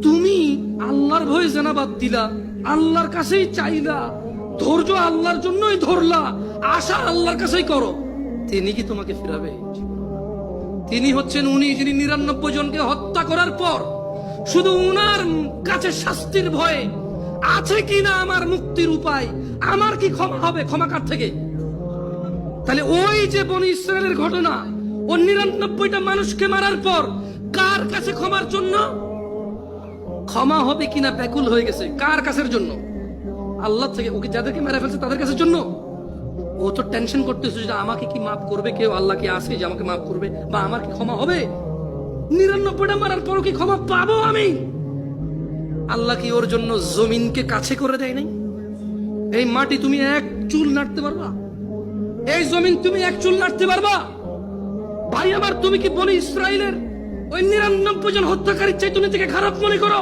তুমি আল্লাহর ভয়ে জেনা বাদ দিলা, আল্লাহর কাছেই চাইলা, ধৈর্য আল্লাহর জন্যই ধরলা, আশা আল্লাহর কাছেই করো, তিনি কি তোমাকে ফিরাবে? তিনি হচ্ছেন উনি যিনি ৯৯ জনকে হত্যা করার পর শুধু উনার কাছে শাস্তির ভয়ে আছে কিনা আমার মুক্তির উপায়, আমার কি ক্ষমা হবে, ক্ষমা কার থেকে? তাহলে ওই যে বনি ইসরায়েলের ঘটনা, ও ৯৯টা মানুষকে মারার পর কার কাছে ক্ষমার জন্য, ক্ষমা হবে কিনা ব্যাকুল হয়ে গেছে, কার কাছের জন্য? আল্লাহ থেকে। ওকে যাদেরকে মেরে ফেলছে তাদের কাছের জন্য। ও তো টেনশন করতেছে যে আমাকে কি মাফ করবে কেউ, আল্লাহ কি আছে যে আমাকে মাফ করবে, বা আমার কি ক্ষমা হবে? ৯৯টা মারার পরও কি ক্ষমা পাবো আমি? আল্লাহ কি ওর জন্য জমিনকে কাছে করে দেয় নাই? এই মাটি তুমি এক চুল নাড়তে পারবা? এই জমিন তুমি এক চুল নাড়তে পারবা? ভাই আমার, তুমি কি বনি ইসরায়েলের ওই ৯৯ জন হত্যাকারীর চাইতে নিজেকে খারাপ মনে করো?